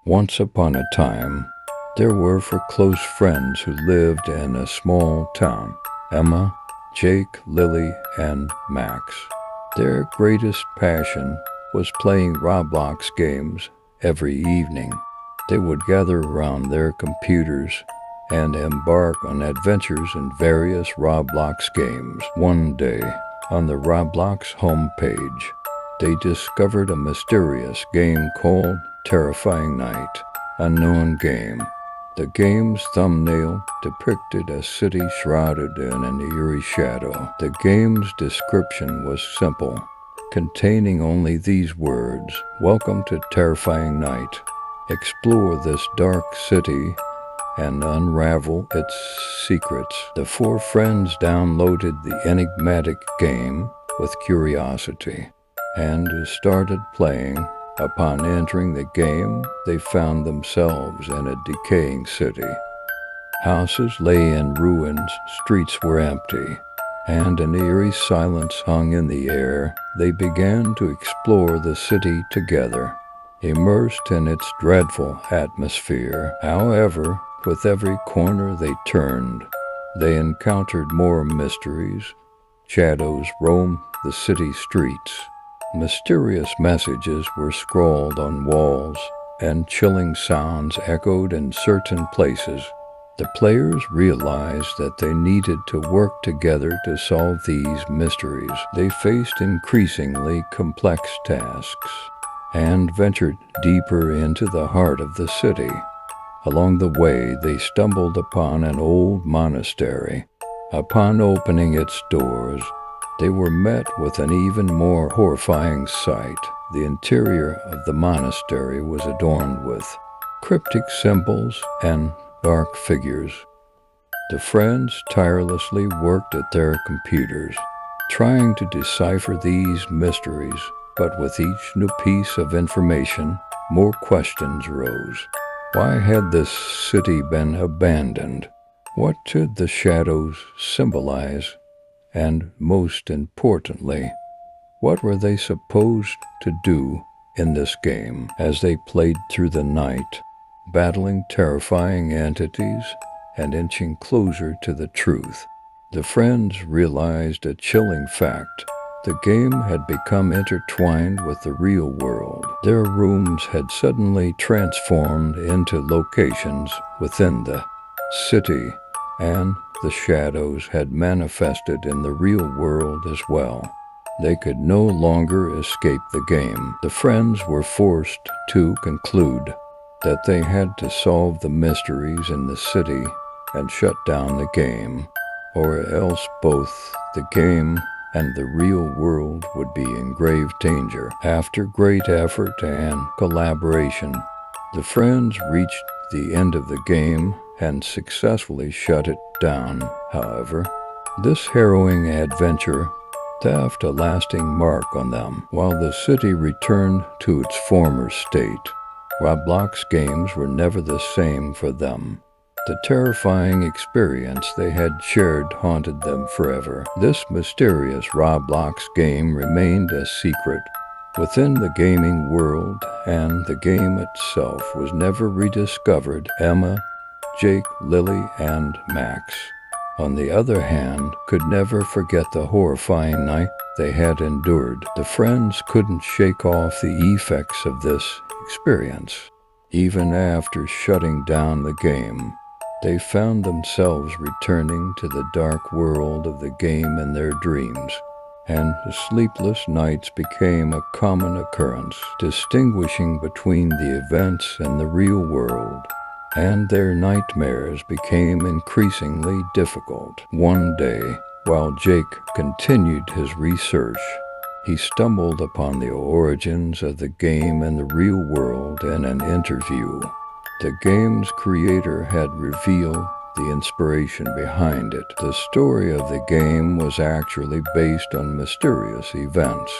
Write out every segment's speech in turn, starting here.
Once upon a time, there were four close friends who lived in a small town: Emma, Jake, Lily, and Max. Their greatest passion was playing Roblox games every evening. They would gather around their computers and embark on adventures in various Roblox games. One day, on the Roblox homepage, they discovered a mysterious game called Terrifying Night, a known game. The game's thumbnail depicted a city shrouded in an eerie shadow. The game's description was simple, containing only these words: "Welcome to Terrifying Night. Explore this dark city and unravel its secrets." The four friends downloaded the enigmatic game with curiosity and started playing. Upon entering the game, they found themselves in a decaying city. Houses lay in ruins, streets were empty, and an eerie silence hung in the air. They began to explore the city together, immersed in its dreadful atmosphere. However, with every corner they turned, they encountered more mysteries. Shadows roamed the city streets. Mysterious messages were scrawled on walls, and chilling sounds echoed in certain places. The players realized that they needed to work together to solve these mysteries. They faced increasingly complex tasks and ventured deeper into the heart of the city. Along the way, they stumbled upon an old monastery. Upon opening its doors, they were met with an even more horrifying sight. The interior of the monastery was adorned with cryptic symbols and dark figures. The friends tirelessly worked at their computers, trying to decipher these mysteries, but with each new piece of information, more questions rose. Why had this city been abandoned? What did the shadows symbolize? And most importantly, what were they supposed to do in this game? As they played through the night, battling terrifying entities and inching closer to the truth, the friends realized a chilling fact: the game had become intertwined with the real world. Their rooms had suddenly transformed into locations within the city, and the shadows had manifested in the real world as well. They could no longer escape the game. The friends were forced to conclude that they had to solve the mysteries in the city and shut down the game, or else both the game and the real world would be in grave danger. After great effort and collaboration, the friends reached the end of the game and successfully shut it down. However, this harrowing adventure left a lasting mark on them. While the city returned to its former state, Roblox games were never the same for them. The terrifying experience they had shared haunted them forever. This mysterious Roblox game remained a secret within the gaming world, and the game itself was never rediscovered. Emma, Jake, Lily, and Max, on the other hand, could never forget the horrifying night they had endured. The friends couldn't shake off the effects of this experience. Even after shutting down the game, they found themselves returning to the dark world of the game in their dreams, and the sleepless nights became a common occurrence. Distinguishing between the events and the real world, and their nightmares became increasingly difficult. One day, while Jake continued his research, he stumbled upon the origins of the game and the real world in an interview. The game's creator had revealed the inspiration behind it. The story of the game was actually based on mysterious events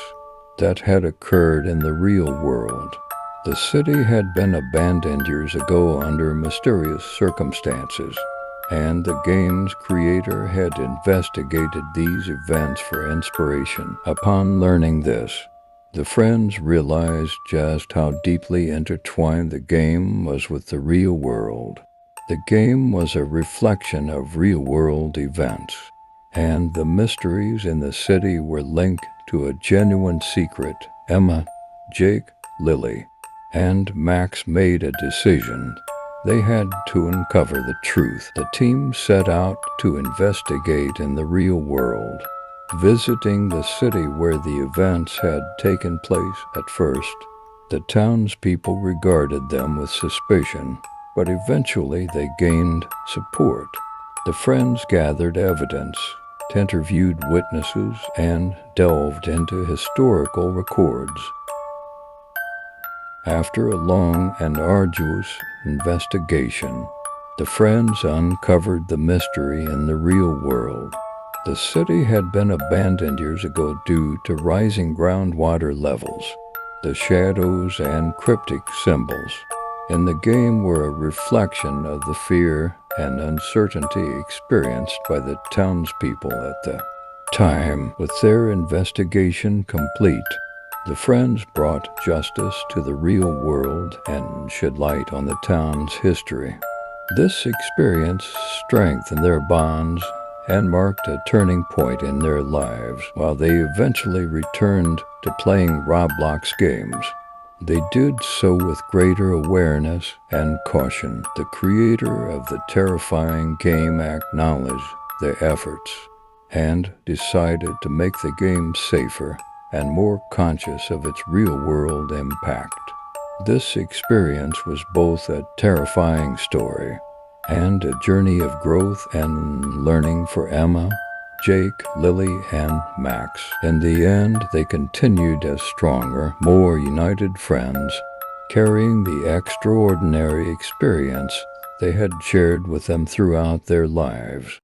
that had occurred in the real world. The city had been abandoned years ago under mysterious circumstances, and the game's creator had investigated these events for inspiration. Upon learning this, The friends realized just how deeply intertwined the game was with the real world. The game was a reflection of real-world events, and the mysteries in the city were linked to a genuine secret. Emma, Jake, Lily, and Max made a decision. They had to uncover the truth. The team set out to investigate in the real world, visiting the city where the events had taken place. At first, the townspeople regarded them with suspicion, but eventually they gained support. The friends gathered evidence, interviewed witnesses, and delved into historical records. After a long and arduous investigation, the friends uncovered the mystery in the real world. The city had been abandoned years ago due to rising groundwater levels. The shadows and cryptic symbols in the game were a reflection of the fear and uncertainty experienced by the townspeople at the time. With their investigation complete, the friends brought justice to the real world and shed light on the town's history. This experience strengthened their bonds and marked a turning point in their lives. While they eventually returned to playing Roblox games, they did so with greater awareness and caution. The creator of the terrifying game acknowledged their efforts and decided to make the game safer and more conscious of its real-world impact. This experience was both a terrifying story and a journey of growth and learning for Emma, Jake, Lily, and Max. In the end, they continued as stronger, more united friends, carrying the extraordinary experience they had shared with them throughout their lives.